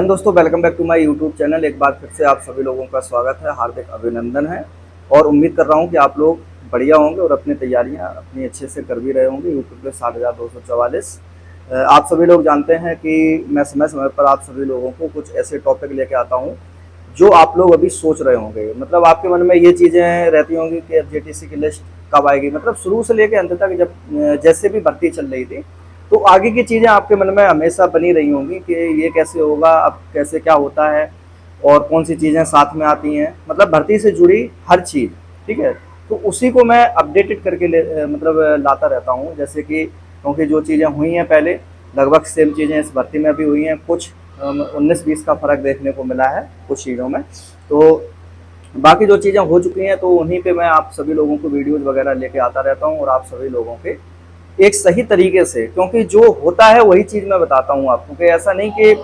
दोस्तों, welcome back to my YouTube channel. एक बार फिर से आप सभी लोगों का स्वागत है, हार्दिक अभिनंदन है। और उम्मीद कर रहा हूं कि आप लोग बढ़िया होंगे और अपनी तैयारियां अपनी अच्छे से कर भी रहे होंगे। यूट्यूब पे 60,244 आप सभी लोग जानते हैं कि मैं समय समय पर आप सभी लोगों को कुछ ऐसे टॉपिक लेके आता हूं जो आप लोग अभी सोच रहे होंगे। मतलब आपके मन में ये चीज़ें रहती होंगी कि अब जेटीसी की लिस्ट कब आएगी। मतलब शुरू से लेकर अंत तक जब जैसे भी भर्ती चल रही थी तो आगे की चीज़ें आपके मन में हमेशा बनी रही होंगी कि ये कैसे होगा, अब कैसे क्या होता है और कौन सी चीज़ें साथ में आती हैं। मतलब भर्ती से जुड़ी हर चीज़, ठीक है। तो उसी को मैं अपडेटेड करके मतलब लाता रहता हूँ। जैसे कि क्योंकि जो चीज़ें हुई हैं पहले लगभग सेम चीज़ें इस भर्ती में भी हुई हैं। कुछ 19-20 का फ़र्क देखने को मिला है कुछ चीज़ों में। तो बाकी जो चीज़ें हो चुकी हैं तो उन्हीं पे मैं आप सभी लोगों को वीडियोज़ वगैरह लेके आता रहता हूँ और आप सभी लोगों के एक सही तरीके से, क्योंकि जो होता है वही चीज़ मैं बताता हूँ आपको। कि ऐसा नहीं कि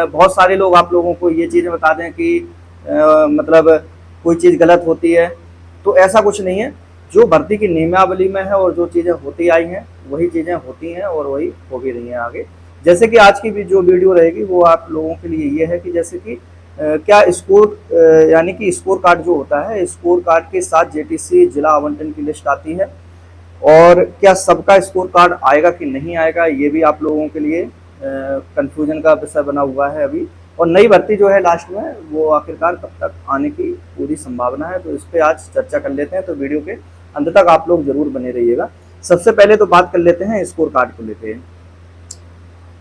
बहुत सारे लोग आप लोगों को ये चीज़ें बता दें कि मतलब कोई चीज़ गलत होती है, तो ऐसा कुछ नहीं है। जो भर्ती की नियमावली में है और जो चीज़ें होती आई हैं वही चीज़ें होती हैं और वही हो भी रही हैं आगे। जैसे कि आज की भी जो वीडियो रहेगी वो आप लोगों के लिए ये है कि जैसे कि क्या स्कोर यानी कि स्कोर कार्ड जो होता है, स्कोर कार्ड के साथ जेटीसी जिला आवंटन की लिस्ट आती है और क्या सबका स्कोर कार्ड आएगा कि नहीं आएगा, ये भी आप लोगों के लिए कंफ्यूजन का विषय बना हुआ है अभी। और नई भर्ती जो है लास्ट में वो आखिरकार कब तक आने की पूरी संभावना है, तो इस पर आज चर्चा कर लेते हैं। तो वीडियो के अंत तक आप लोग जरूर बने रहिएगा। सबसे पहले तो बात कर लेते हैं स्कोर कार्ड को लेते हैं।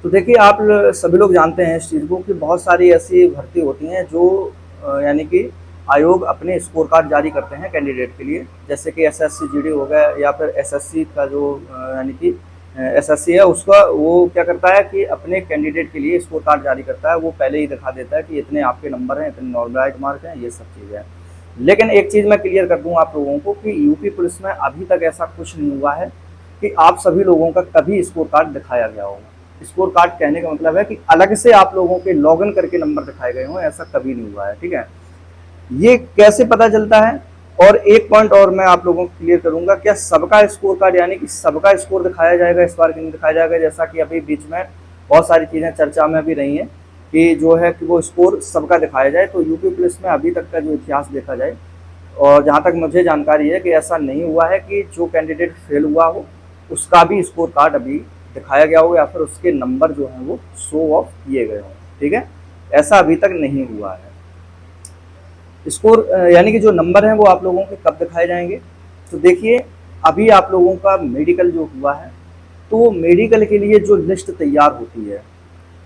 तो देखिए, आप सभी लोग जानते हैं इस चीज़ को कि बहुत सारी ऐसी भर्ती होती हैं जो यानी कि आयोग अपने स्कोर कार्ड जारी करते हैं कैंडिडेट के लिए। जैसे कि एसएससी जीडी हो गया या फिर एसएससी का जो यानी कि एसएससी है उसका, वो क्या करता है कि अपने कैंडिडेट के लिए स्कोर कार्ड जारी करता है। वो पहले ही दिखा देता है कि इतने आपके नंबर हैं, इतने नॉर्मलाइज मार्क हैं, ये सब चीज़ें हैं। लेकिन एक चीज़ मैं क्लियर कर दूँ आप लोगों को कि यूपी पुलिस में अभी तक ऐसा कुछ नहीं हुआ है कि आप सभी लोगों का कभी स्कोर कार्ड दिखाया गया होगा। स्कोर कार्ड कहने का मतलब है कि अलग से आप लोगों के लॉगिन करके नंबर दिखाए गए हों, ऐसा कभी नहीं हुआ है, ठीक है। ये कैसे पता चलता है? और एक पॉइंट और मैं आप लोगों को क्लियर करूंगा, क्या सबका स्कोर कार्ड यानी कि सबका स्कोर दिखाया जाएगा इस बार कि नहीं दिखाया जाएगा। जैसा कि अभी बीच में बहुत सारी चीज़ें चर्चा में भी रही हैं कि जो है कि वो स्कोर सबका दिखाया जाए। तो यूपी पुलिस में अभी तक का जो इतिहास देखा जाए और जहाँ तक मुझे जानकारी है कि ऐसा नहीं हुआ है कि जो कैंडिडेट फेल हुआ हो उसका भी स्कोर कार्ड अभी दिखाया गया हो या फिर उसके नंबर जो हैं वो शो ऑफ किए गए हों, ठीक है। ऐसा अभी तक नहीं हुआ है। स्कोर यानी कि जो नंबर हैं वो आप लोगों के कब दिखाए जाएंगे। तो देखिए, अभी आप लोगों का मेडिकल जो हुआ है तो मेडिकल के लिए जो लिस्ट तैयार होती है,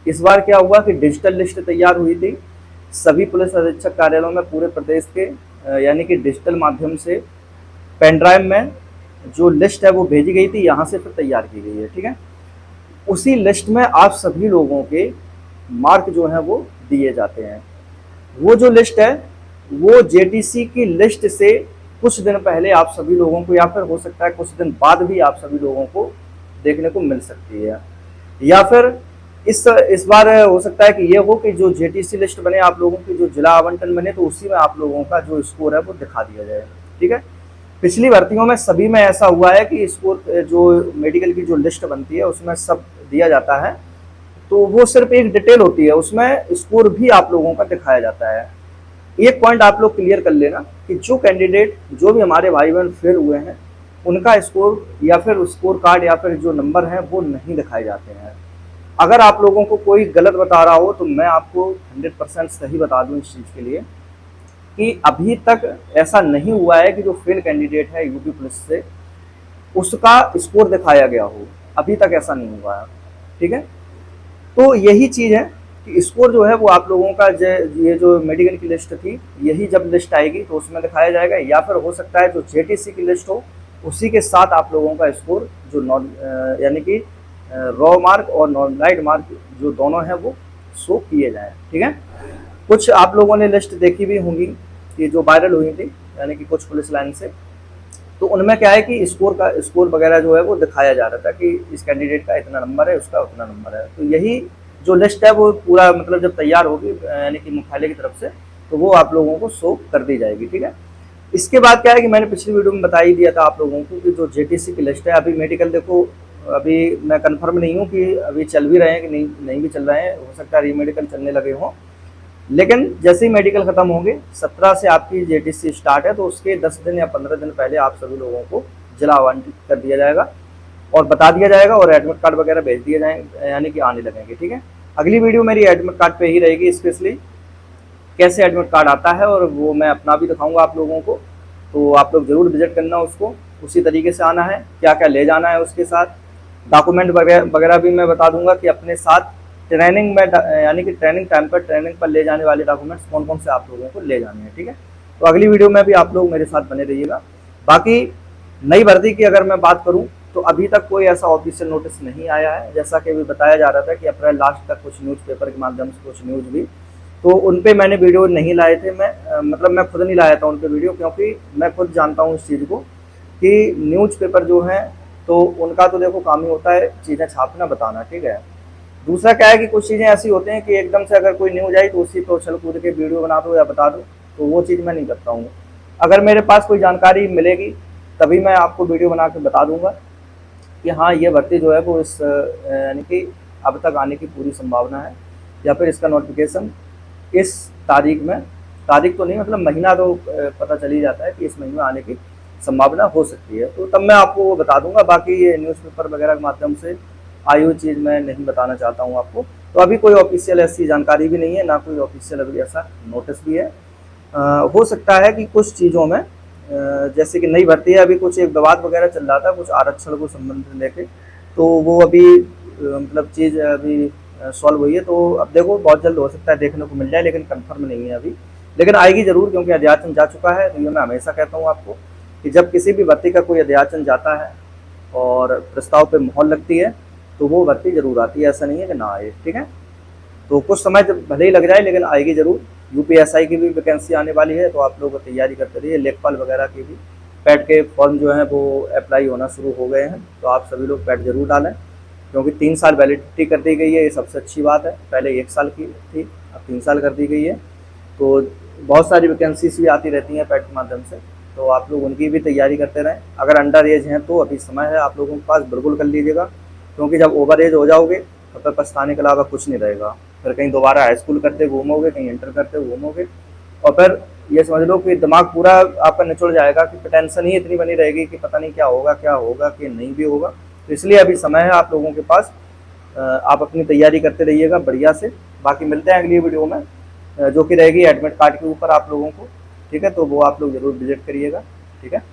इस बार क्या हुआ कि डिजिटल लिस्ट तैयार हुई थी सभी पुलिस अधीक्षक कार्यालयों में पूरे प्रदेश के। यानी कि डिजिटल माध्यम से पेन ड्राइव में जो लिस्ट है वो भेजी गई थी, यहाँ से फिर तैयार की गई है, ठीक है। उसी लिस्ट में आप सभी लोगों के मार्क जो हैं वो दिए जाते हैं। वो जो लिस्ट है वो जेटीसी की लिस्ट से कुछ दिन पहले आप सभी लोगों को या फिर हो सकता है कुछ दिन बाद भी आप सभी लोगों को देखने को मिल सकती है। या फिर इस बार हो सकता है कि ये हो कि जो जेटीसी लिस्ट बने आप लोगों की, जो जिला आवंटन बने, तो उसी में आप लोगों का जो स्कोर है वो दिखा दिया जाए, ठीक है। पिछली भर्तियों में सभी में ऐसा हुआ है कि स्कोर जो मेडिकल की जो लिस्ट बनती है उसमें सब दिया जाता है, तो वो सिर्फ एक डिटेल होती है, उसमें स्कोर भी आप लोगों का दिखाया जाता है। एक पॉइंट आप लोग क्लियर कर लेना कि जो कैंडिडेट, जो भी हमारे भाई बहन फेल हुए हैं, उनका स्कोर या फिर स्कोर कार्ड या फिर जो नंबर हैं वो नहीं दिखाए जाते हैं। अगर आप लोगों को कोई गलत बता रहा हो तो मैं आपको 100% सही बता दूं इस चीज़ के लिए कि अभी तक ऐसा नहीं हुआ है कि जो फेल कैंडिडेट है यूपी पुलिस से उसका स्कोर दिखाया गया हो। अभी तक ऐसा नहीं हुआ है, ठीक है। तो यही चीज़ है कि स्कोर जो है वो आप लोगों का ये जो मेडिकल की लिस्ट थी, यही जब लिस्ट आएगी तो उसमें दिखाया जाएगा। या फिर हो सकता है जो जेटीसी की लिस्ट हो उसी के साथ आप लोगों का स्कोर जो यानी कि रॉ मार्क और नॉर्मलाइज मार्क जो दोनों हैं वो शो किए जाएँ, ठीक है। कुछ आप लोगों ने लिस्ट देखी भी होंगी कि जो वायरल हुई थी, यानी कि कुछ पुलिस लाइन से, तो उनमें क्या है कि स्कोर वगैरह जो है वो दिखाया जा रहा था कि इस कैंडिडेट का इतना नंबर है, उसका उतना नंबर है। तो यही जो लिस्ट है वो पूरा मतलब जब तैयार होगी यानी कि मुख्यालय की तरफ से, तो वो आप लोगों को शो कर दी जाएगी, ठीक है। इसके बाद क्या है कि मैंने पिछली वीडियो में बता ही दिया था आप लोगों को कि जो जेटीसी की लिस्ट है, अभी मेडिकल देखो अभी मैं कंफर्म नहीं हूँ कि अभी चल भी रहे हैं कि नहीं नहीं भी चल रहे हैं, हो सकता है री मेडिकल चलने लगे हों। लेकिन जैसे ही मेडिकल खत्म होंगे, 17 से आपकी जेटीसी स्टार्ट है, तो उसके 10 दिन या 15 दिन पहले आप सभी लोगों को जिला आवंटित कर दिया जाएगा और बता दिया जाएगा और एडमिट कार्ड वगैरह भेज दिए जाएंगे, यानी कि आने लगेंगे। ठीक है, अगली वीडियो मेरी एडमिट कार्ड पे ही रहेगी, स्पेशली कैसे एडमिट कार्ड आता है, और वो मैं अपना भी दिखाऊंगा आप लोगों को। तो आप लोग जरूर विजिट करना उसको, उसी तरीके से आना है, क्या क्या ले जाना है उसके साथ, डॉक्यूमेंट वगैरह भी मैं बता दूंगा कि अपने साथ ट्रेनिंग में, यानी कि ट्रेनिंग टाइम पर, ट्रेनिंग पर ले जाने वाले डॉक्यूमेंट्स कौन कौन से आप लोगों को ले जाने हैं। ठीक है, तो अगली वीडियो में भी आप लोग मेरे साथ बने रहिएगा। बाकी नई भर्ती की अगर मैं बात करूं तो अभी तक कोई ऐसा ऑफिशियल नोटिस नहीं आया है, जैसा कि अभी बताया जा रहा था कि अप्रैल लास्ट तक कुछ न्यूज़पेपर के माध्यम से कुछ न्यूज़ भी, तो उन पे मैंने वीडियो नहीं लाए थे। मतलब मैं खुद नहीं लाया था उन पे वीडियो, क्योंकि मैं खुद जानता हूँ इस चीज़ को कि न्यूज़पेपर जो है तो उनका तो देखो काम ही होता है चीज़ें छापना, बताना। ठीक है, दूसरा क्या है कि कुछ चीज़ें ऐसी होती हैं कि एकदम से अगर कोई न्यूज़ आई तो उसी पर उछल कूद के वीडियो बना दो या बता दो, तो वो चीज़ मैं नहीं करता हूँ। अगर मेरे पास कोई जानकारी मिलेगी तभी मैं आपको वीडियो बना के बता दूंगा कि हाँ ये भर्ती जो है वो इस यानी कि अब तक आने की पूरी संभावना है, या फिर इसका नोटिफिकेशन इस तारीख में, तारीख तो नहीं मतलब महीना तो पता चल ही जाता है कि इस महीने में आने की संभावना हो सकती है, तो तब मैं आपको वो बता दूंगा। बाकी ये न्यूज़पेपर वगैरह के माध्यम से आई हुई चीज़ मैं नहीं बताना चाहता हूँ आपको। तो अभी कोई ऑफिशियल ऐसी जानकारी भी नहीं है, ना कोई ऑफिशियल अभी ऐसा नोटिस भी है। हो सकता है कि कुछ चीज़ों में जैसे कि नई भर्ती है, अभी कुछ एक विवाद वगैरह चल रहा था कुछ आरक्षण को संबंधित लेके, तो वो अभी मतलब चीज़ अभी सॉल्व हुई है, तो अब देखो बहुत जल्द हो सकता है देखने को मिल जाए, लेकिन कंफर्म नहीं है अभी, लेकिन आएगी ज़रूर, क्योंकि अध्याचन जा चुका है। तो ये मैं हमेशा कहता हूँ आपको कि जब किसी भी भर्ती का कोई अध्याचन जाता है और प्रस्ताव पे मोहर लगती है तो वो भर्ती जरूर आती है, ऐसा नहीं है कि ना आए। ठीक है, तो कुछ समय जब भले ही लग जाए लेकिन आएगी जरूर। यूपीएसआई की भी वैकेंसी आने वाली है, तो आप लोग तैयारी करते रहिए। लेखपाल वगैरह की भी पैट के फॉर्म जो हैं वो अप्लाई होना शुरू हो गए हैं, तो आप सभी लोग पैट जरूर डालें, क्योंकि 3 साल वैलिडिटी कर दी गई है, ये सबसे अच्छी बात है। पहले 1 साल की थी, अब 3 साल कर दी गई है, तो बहुत सारी वैकेंसीज भी आती रहती हैं पैट के माध्यम से, तो आप लोग उनकी भी तैयारी करते रहें। अगर अंडर एज हैं तो अभी समय है आप लोगों के पास, बिल्कुल कर लीजिएगा, क्योंकि जब ओवर एज हो जाओगे तो फिर पछताने के अलावा कुछ नहीं रहेगा। फिर कहीं दोबारा हाई स्कूल करते घूमोगे, कहीं इंटर करते घूमोगे, और फिर ये समझ लो कि दिमाग पूरा आपका निचुड़ जाएगा कि टेंशन ही इतनी बनी रहेगी कि पता नहीं क्या होगा कि नहीं भी होगा। तो इसलिए अभी समय है आप लोगों के पास, आप अपनी तैयारी करते रहिएगा बढ़िया से। बाकी मिलते हैं अगली वीडियो में, जो कि रहेगी एडमिट कार्ड के ऊपर आप लोगों को। ठीक है, तो वो आप लोग जरूर विजिट करिएगा। ठीक है।